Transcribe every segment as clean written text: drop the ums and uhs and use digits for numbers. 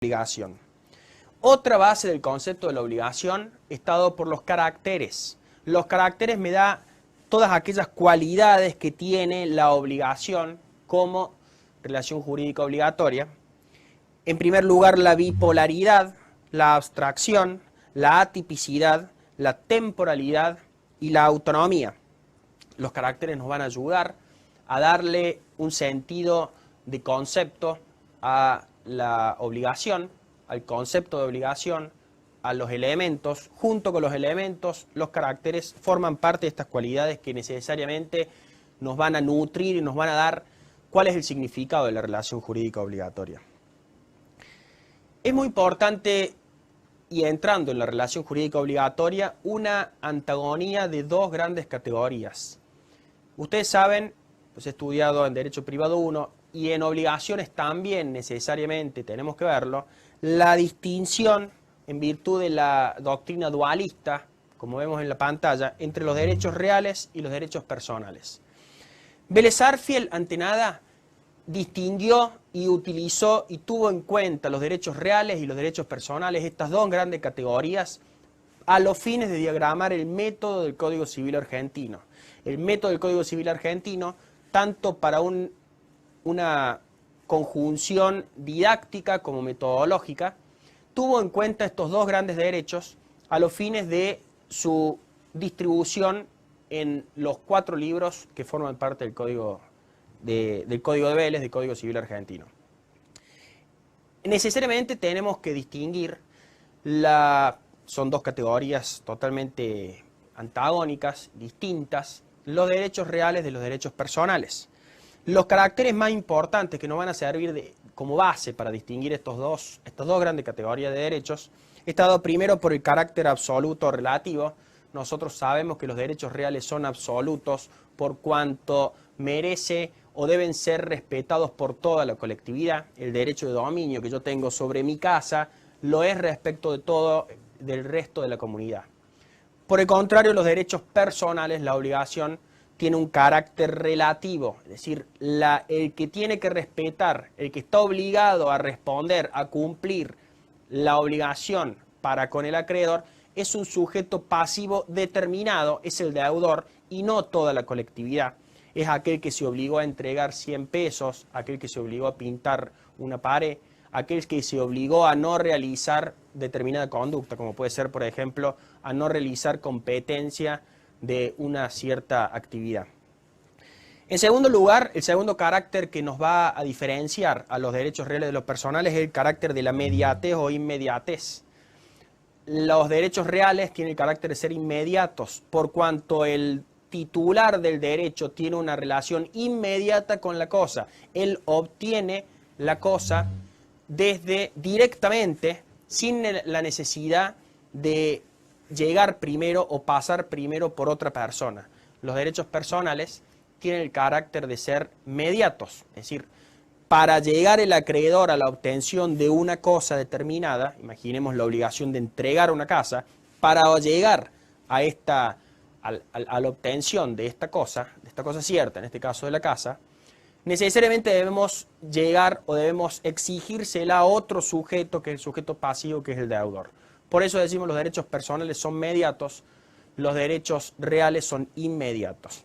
obligación. Otra base del concepto de la obligación está dado por los caracteres. Los caracteres me da todas aquellas cualidades que tiene la obligación como relación jurídica obligatoria. En primer lugar, la bipolaridad, la abstracción, la atipicidad, la temporalidad y la autonomía. Los caracteres nos van a ayudar a darle un sentido de concepto a la obligación, al concepto de obligación, a los elementos. Junto con los elementos, los caracteres forman parte de estas cualidades que necesariamente nos van a nutrir y nos van a dar cuál es el significado de la relación jurídica obligatoria. Es muy importante, y entrando en la relación jurídica obligatoria, una antagonía de dos grandes categorías. Ustedes saben, pues he estudiado en Derecho Privado 1, y en obligaciones también necesariamente tenemos que verlo, la distinción en virtud de la doctrina dualista, como vemos en la pantalla, entre los derechos reales y los derechos personales. Vélez Sarsfield, ante nada, distinguió y utilizó y tuvo en cuenta los derechos reales y los derechos personales, estas dos grandes categorías, a los fines de diagramar el método del Código Civil argentino. El método del Código Civil argentino, tanto para una conjunción didáctica como metodológica, tuvo en cuenta estos dos grandes derechos a los fines de su distribución en los 4 libros que forman parte del Código de Vélez, del Código Civil argentino. Necesariamente tenemos que distinguir, son dos categorías totalmente antagónicas, distintas, los derechos reales de los derechos personales. Los caracteres más importantes que nos van a servir como base para distinguir estas dos grandes categorías de derechos, está dado primero por el carácter absoluto relativo. Nosotros sabemos que los derechos reales son absolutos por cuanto merece o deben ser respetados por toda la colectividad. El derecho de dominio que yo tengo sobre mi casa lo es respecto de todo del resto de la comunidad. Por el contrario, los derechos personales, la obligación, tiene un carácter relativo, es decir, el que tiene que respetar, el que está obligado a responder, a cumplir la obligación para con el acreedor, es un sujeto pasivo determinado, es el deudor y no toda la colectividad. Es aquel que se obligó a entregar 100 pesos, aquel que se obligó a pintar una pared, aquel que se obligó a no realizar determinada conducta, como puede ser, por ejemplo, a no realizar competencia de una cierta actividad. En segundo lugar, el segundo carácter que nos va a diferenciar a los derechos reales de los personales es el carácter de la mediatez o inmediatez. Los derechos reales tienen el carácter de ser inmediatos, por cuanto el titular del derecho tiene una relación inmediata con la cosa. Él obtiene la cosa directamente, sin la necesidad de llegar primero o pasar primero por otra persona. Los derechos personales tienen el carácter de ser mediatos, es decir, para llegar el acreedor a la obtención de una cosa determinada, imaginemos la obligación de entregar una casa, para llegar a la obtención de esta cosa cierta, en este caso de la casa, necesariamente debemos llegar o debemos exigírsela a otro sujeto, que es el sujeto pasivo, que es el deudor. Por eso decimos los derechos personales son mediatos, los derechos reales son inmediatos.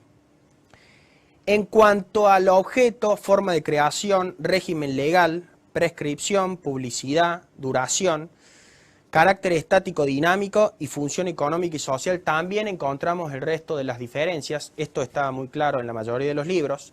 En cuanto al objeto, forma de creación, régimen legal, prescripción, publicidad, duración, carácter estático dinámico y función económica y social, también encontramos el resto de las diferencias. Esto está muy claro en la mayoría de los libros.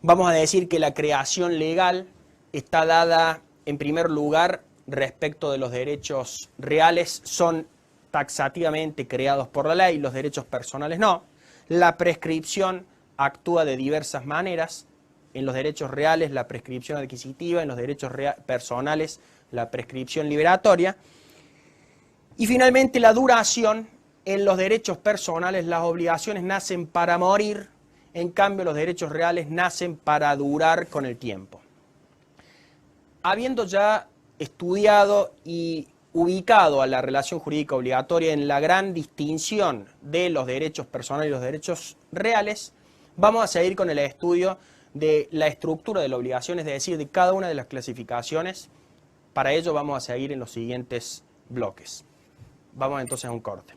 Vamos a decir que la creación legal está dada, en primer lugar, respecto de los derechos reales, son taxativamente creados por la ley, los derechos personales no. La prescripción actúa de diversas maneras. En los derechos reales la prescripción adquisitiva, en los derechos personales la prescripción liberatoria. Y finalmente la duración. En los derechos personales las obligaciones nacen para morir, en cambio los derechos reales nacen para durar con el tiempo. Habiendo ya estudiado y ubicado a la relación jurídica obligatoria en la gran distinción de los derechos personales y los derechos reales, vamos a seguir con el estudio de la estructura de la obligación, es decir, de cada una de las clasificaciones Para ello vamos a seguir en los siguientes bloques. Vamos entonces a un corte.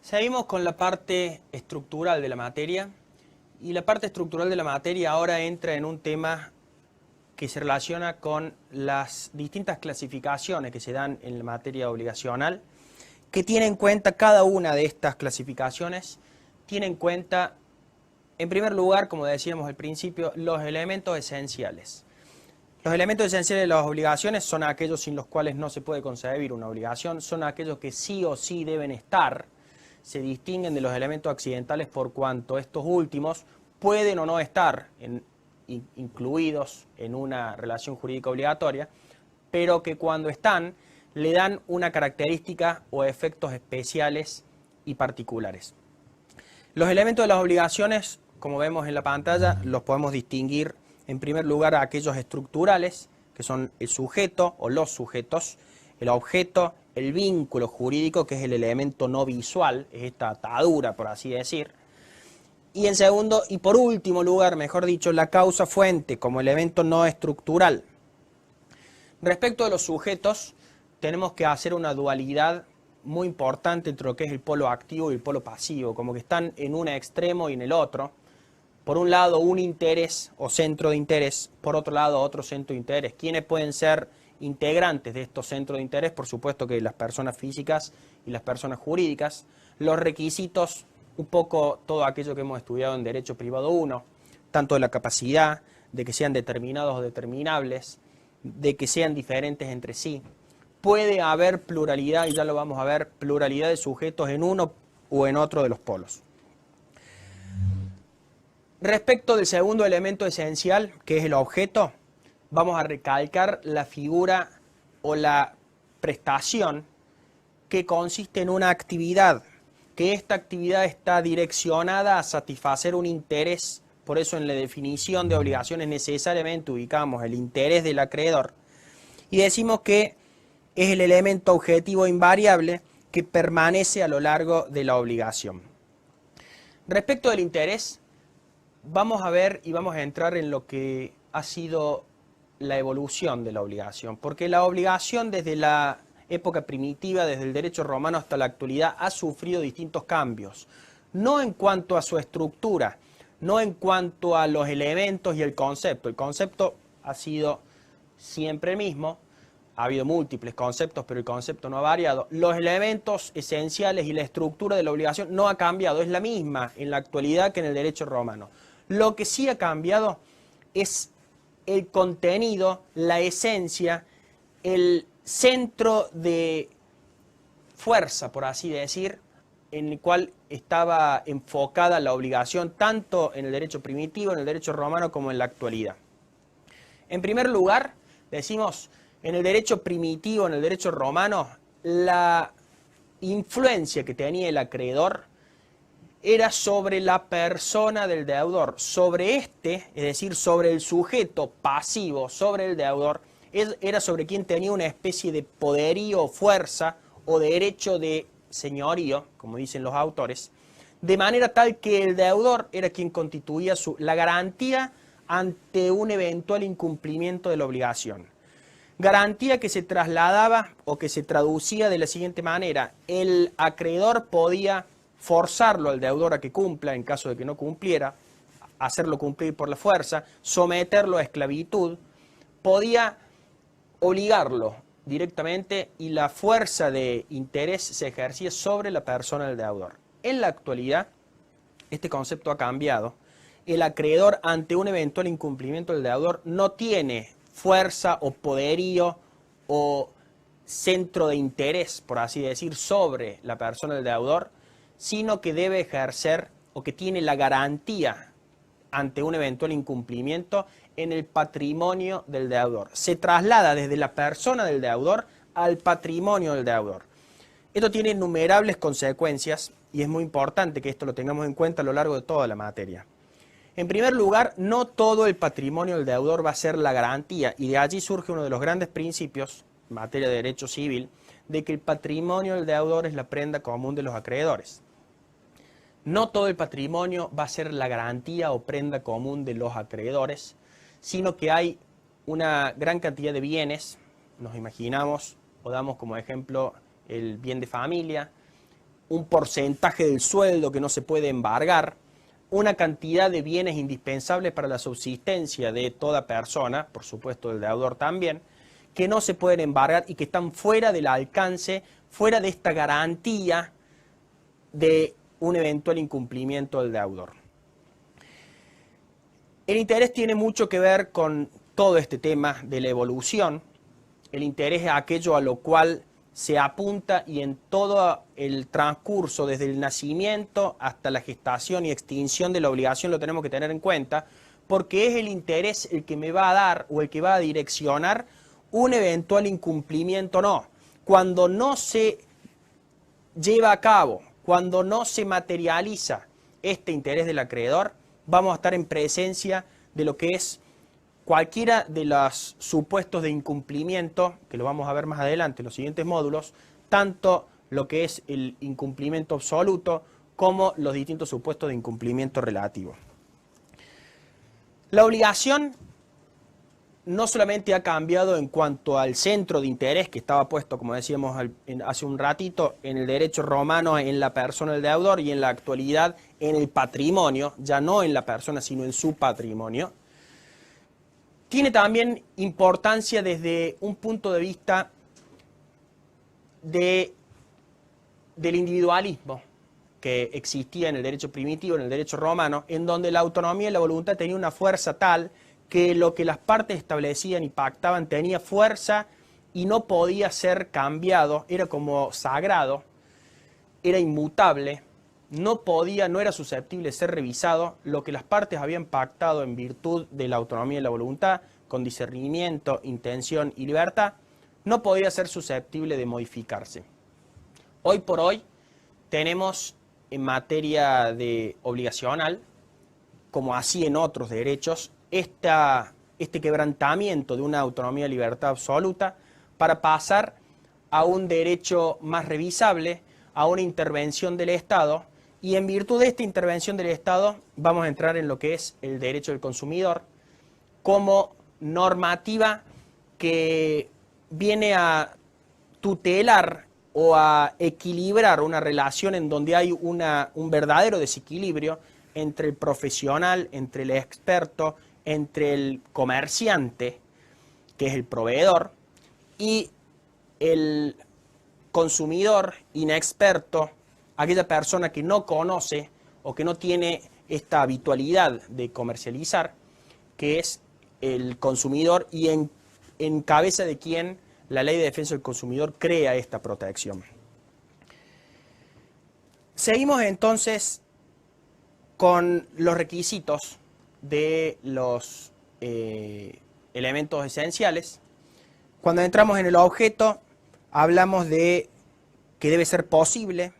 Seguimos con la parte estructural de la materia, y la parte estructural de la materia ahora entra en un tema que se relaciona con las distintas clasificaciones que se dan en la materia obligacional, que tiene en cuenta cada una de estas clasificaciones, tiene en cuenta, en primer lugar, como decíamos al principio, los elementos esenciales. Los elementos esenciales de las obligaciones son aquellos sin los cuales no se puede concebir una obligación, son aquellos que sí o sí deben estar. Se distinguen de los elementos accidentales por cuanto estos últimos pueden o no estar incluidos en una relación jurídica obligatoria, pero que cuando están le dan una característica o efectos especiales y particulares. Los elementos de las obligaciones, como vemos en la pantalla, los podemos distinguir en primer lugar a aquellos estructurales, que son el sujeto o los sujetos, el objeto, el vínculo jurídico, que es el elemento no visual, es esta atadura, por así decir. Y en segundo, y por último lugar, mejor dicho, la causa fuente, como elemento no estructural. Respecto de los sujetos, tenemos que hacer una dualidad muy importante entre lo que es el polo activo y el polo pasivo, como que están en un extremo y en el otro. Por un lado, un interés o centro de interés, por otro lado, otro centro de interés. ¿Quiénes pueden ser integrantes de estos centros de interés? Por supuesto que las personas físicas y las personas jurídicas. Los requisitos, un poco todo aquello que hemos estudiado en Derecho Privado 1, tanto de la capacidad, de que sean determinados o determinables, de que sean diferentes entre sí. Puede haber pluralidad, y ya lo vamos a ver, pluralidad de sujetos en uno o en otro de los polos. Respecto del segundo elemento esencial, que es el objeto, vamos a recalcar la figura o la prestación que consiste en una actividad, que esta actividad está direccionada a satisfacer un interés. Por eso en la definición de obligaciones necesariamente ubicamos el interés del acreedor y decimos que es el elemento objetivo invariable que permanece a lo largo de la obligación. Respecto del interés, vamos a ver y vamos a entrar en lo que ha sido la evolución de la obligación, porque la obligación desde la época primitiva, desde el derecho romano hasta la actualidad, ha sufrido distintos cambios, no en cuanto a su estructura, no en cuanto a los elementos y el concepto ha sido siempre el mismo, ha habido múltiples conceptos, pero el concepto no ha variado. Los elementos esenciales y la estructura de la obligación no ha cambiado, es la misma en la actualidad que en el derecho romano. Lo que sí ha cambiado es el contenido, la esencia, el centro de fuerza, por así decir, en el cual estaba enfocada la obligación tanto en el derecho primitivo, en el derecho romano, como en la actualidad. En primer lugar, decimos, en el derecho primitivo, en el derecho romano, la influencia que tenía el acreedor era sobre la persona del deudor, sobre este, es decir, sobre el sujeto pasivo, sobre el deudor, era sobre quien tenía una especie de poderío, fuerza o derecho de señorío, como dicen los autores, de manera tal que el deudor era quien constituía la garantía ante un eventual incumplimiento de la obligación. Garantía que se trasladaba o que se traducía de la siguiente manera: el acreedor podía forzarlo al deudor a que cumpla en caso de que no cumpliera, hacerlo cumplir por la fuerza, someterlo a esclavitud, podía obligarlo directamente y la fuerza de interés se ejercía sobre la persona del deudor. En la actualidad, este concepto ha cambiado. El acreedor ante un eventual incumplimiento del deudor no tiene fuerza o poderío o centro de interés, por así decir, sobre la persona del deudor, sino que debe ejercer o que tiene la garantía ante un eventual incumplimiento en el patrimonio del deudor. Se traslada desde la persona del deudor al patrimonio del deudor. Esto tiene innumerables consecuencias y es muy importante que esto lo tengamos en cuenta a lo largo de toda la materia. En primer lugar, no todo el patrimonio del deudor va a ser la garantía, y de allí surge uno de los grandes principios en materia de derecho civil, de que el patrimonio del deudor es la prenda común de los acreedores. No todo el patrimonio va a ser la garantía o prenda común de los acreedores, sino que hay una gran cantidad de bienes, nos imaginamos, o damos como ejemplo el bien de familia, un porcentaje del sueldo que no se puede embargar, una cantidad de bienes indispensables para la subsistencia de toda persona, por supuesto del deudor también, que no se pueden embargar y que están fuera del alcance, fuera de esta garantía de un eventual incumplimiento del deudor. El interés tiene mucho que ver con todo este tema de la evolución. El interés es aquello a lo cual se apunta y en todo el transcurso, desde el nacimiento hasta la gestación y extinción de la obligación, lo tenemos que tener en cuenta, porque es el interés el que me va a dar o el que va a direccionar un eventual incumplimiento o no. Cuando no se lleva a cabo, cuando no se materializa este interés del acreedor, vamos a estar en presencia de lo que es cualquiera de los supuestos de incumplimiento, que lo vamos a ver más adelante en los siguientes módulos, tanto lo que es el incumplimiento absoluto como los distintos supuestos de incumplimiento relativo. La obligación no solamente ha cambiado en cuanto al centro de interés que estaba puesto, como decíamos hace un ratito, en el derecho romano, en la persona del deudor, y en la actualidad en el patrimonio, ya no en la persona, sino en su patrimonio. Tiene también importancia desde un punto de vista del individualismo que existía en el derecho primitivo, en el derecho romano, en donde la autonomía y la voluntad tenían una fuerza tal que lo que las partes establecían y pactaban tenía fuerza y no podía ser cambiado, era como sagrado, era inmutable, no era susceptible de ser revisado. Lo que las partes habían pactado en virtud de la autonomía y la voluntad, con discernimiento, intención y libertad, no podía ser susceptible de modificarse. Hoy por hoy tenemos en materia de obligacional, como así en otros derechos, este quebrantamiento de una autonomía y libertad absoluta para pasar a un derecho más revisable, a una intervención del Estado, y en virtud de esta intervención del Estado vamos a entrar en lo que es el derecho del consumidor como normativa que viene a tutelar o a equilibrar una relación en donde hay un verdadero desequilibrio entre el profesional, entre el experto, entre el comerciante, que es el proveedor, y el consumidor inexperto, aquella persona que no conoce o que no tiene esta habitualidad de comercializar, que es el consumidor, y en cabeza de quien la Ley de Defensa del Consumidor crea esta protección. Seguimos entonces con los requisitos de los elementos esenciales. Cuando entramos en el objeto, hablamos de que debe ser posible,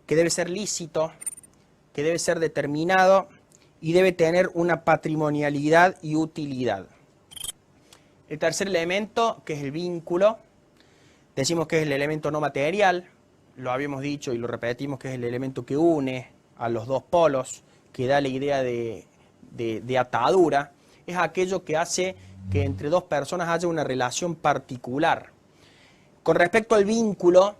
que debe ser lícito, que debe ser determinado y debe tener una patrimonialidad y utilidad. El tercer elemento, que es el vínculo, decimos que es el elemento no material, lo habíamos dicho y lo repetimos, que es el elemento que une a los dos polos, que da la idea de atadura, es aquello que hace que entre dos personas haya una relación particular. Con respecto al vínculo,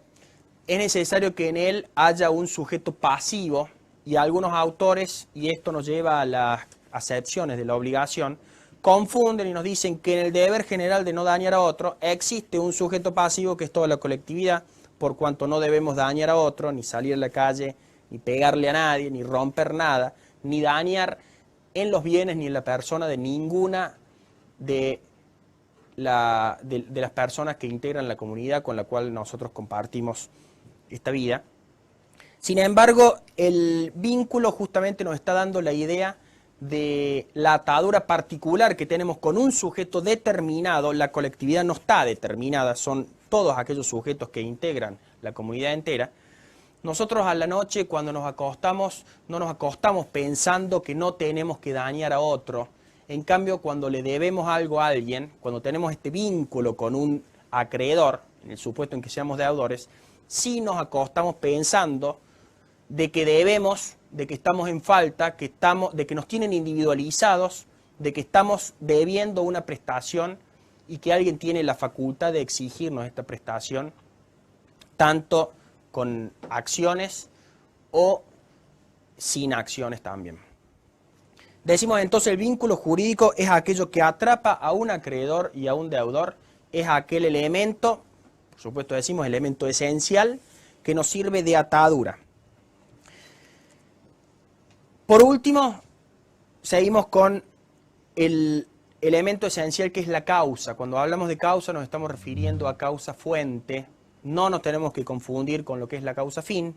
es necesario que en él haya un sujeto pasivo, y algunos autores, y esto nos lleva a las acepciones de la obligación, confunden y nos dicen que en el deber general de no dañar a otro existe un sujeto pasivo que es toda la colectividad, por cuanto no debemos dañar a otro, ni salir a la calle, ni pegarle a nadie, ni romper nada, ni dañar en los bienes ni en la persona de ninguna de las personas que integran la comunidad con la cual nosotros compartimos esta vida. Sin embargo, el vínculo justamente nos está dando la idea de la atadura particular que tenemos con un sujeto determinado. La colectividad no está determinada, son todos aquellos sujetos que integran la comunidad entera. Nosotros a la noche cuando nos acostamos, no nos acostamos pensando que no tenemos que dañar a otro. En cambio, cuando le debemos algo a alguien, cuando tenemos este vínculo con un acreedor, en el supuesto en que seamos deudores, sí nos acostamos pensando de que debemos, de que estamos en falta, de que nos tienen individualizados, de que estamos debiendo una prestación y que alguien tiene la facultad de exigirnos esta prestación, tanto con acciones o sin acciones también. Decimos entonces el vínculo jurídico es aquello que atrapa a un acreedor y a un deudor, es aquel elemento, por supuesto decimos elemento esencial, que nos sirve de atadura. Por último, seguimos con el elemento esencial que es la causa. Cuando hablamos de causa nos estamos refiriendo a causa fuente, no nos tenemos que confundir con lo que es la causa fin.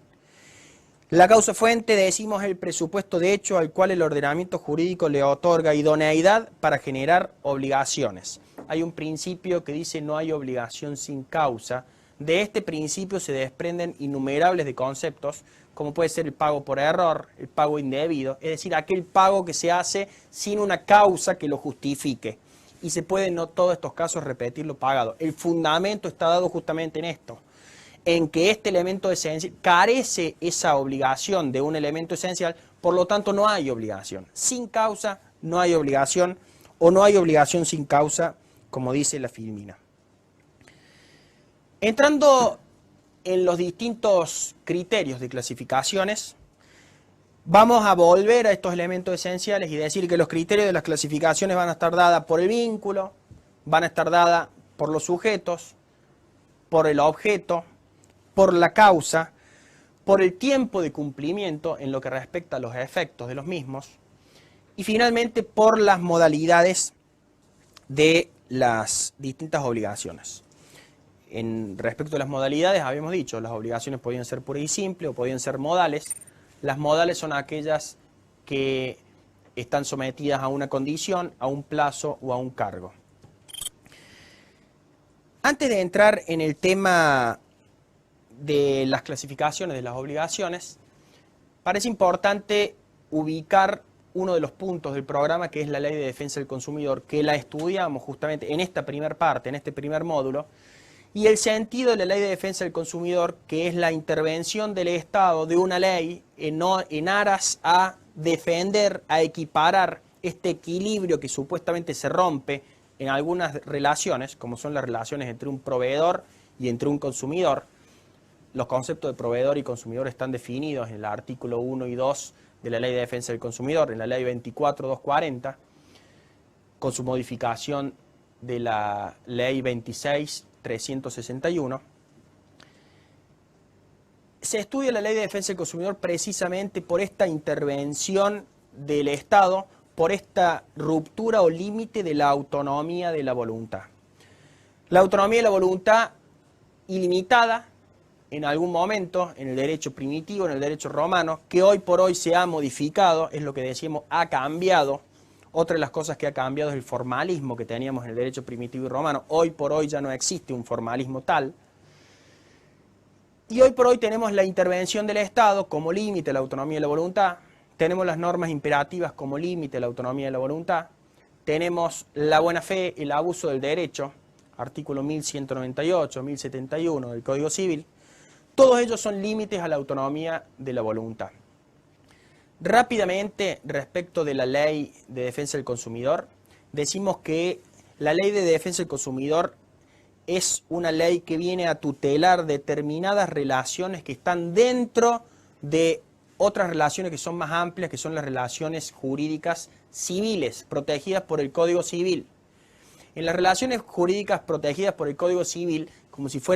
La causa fuente, decimos, es el presupuesto de hecho al cual el ordenamiento jurídico le otorga idoneidad para generar obligaciones. Hay un principio que dice no hay obligación sin causa. De este principio se desprenden innumerables de conceptos, como puede ser el pago por error, el pago indebido, es decir, aquel pago que se hace sin una causa que lo justifique. Y se puede en no todos estos casos repetir lo pagado. El fundamento está dado justamente en esto, en que este elemento esencial carece esa obligación de un elemento esencial, por lo tanto no hay obligación. Sin causa no hay obligación, o no hay obligación sin causa, como dice la Filmina. Entrando en los distintos criterios de clasificaciones, vamos a volver a estos elementos esenciales y decir que los criterios de las clasificaciones van a estar dadas por el vínculo, van a estar dadas por los sujetos, por el objeto, por la causa, por el tiempo de cumplimiento en lo que respecta a los efectos de los mismos y finalmente por las modalidades de las distintas obligaciones. En respecto a las modalidades, habíamos dicho, las obligaciones podían ser puras y simples o podían ser modales. Las modales son aquellas que están sometidas a una condición, a un plazo o a un cargo. Antes de entrar en el tema de las clasificaciones de las obligaciones, parece importante ubicar uno de los puntos del programa que es la Ley de Defensa del Consumidor, que la estudiamos justamente en esta primera parte, en este primer módulo, y el sentido de la Ley de Defensa del Consumidor, que es la intervención del Estado de una ley en aras a defender, a equiparar este equilibrio que supuestamente se rompe en algunas relaciones, como son las relaciones entre un proveedor y entre un consumidor. Los conceptos de proveedor y consumidor están definidos en el artículo 1 y 2 de la Ley de Defensa del Consumidor, en la Ley 24.240, con su modificación de la Ley 26.361. Se estudia la Ley de Defensa del Consumidor precisamente por esta intervención del Estado, por esta ruptura o límite de la autonomía de la voluntad. La autonomía de la voluntad ilimitada en algún momento en el derecho primitivo, en el derecho romano, que hoy por hoy se ha modificado, es lo que decimos, ha cambiado. Otra de las cosas que ha cambiado es el formalismo que teníamos en el derecho primitivo y romano. Hoy por hoy ya no existe un formalismo tal. Y hoy por hoy tenemos la intervención del Estado como límite a la autonomía de la voluntad. Tenemos las normas imperativas como límite a la autonomía de la voluntad. Tenemos la buena fe, el abuso del derecho, artículo 1198, 1071 del Código Civil. Todos ellos son límites a la autonomía de la voluntad. Rápidamente, respecto de la Ley de Defensa del Consumidor, decimos que la Ley de Defensa del Consumidor es una ley que viene a tutelar determinadas relaciones que están dentro de otras relaciones que son más amplias, que son las relaciones jurídicas civiles, protegidas por el Código Civil. En las relaciones jurídicas protegidas por el Código Civil, como si fuera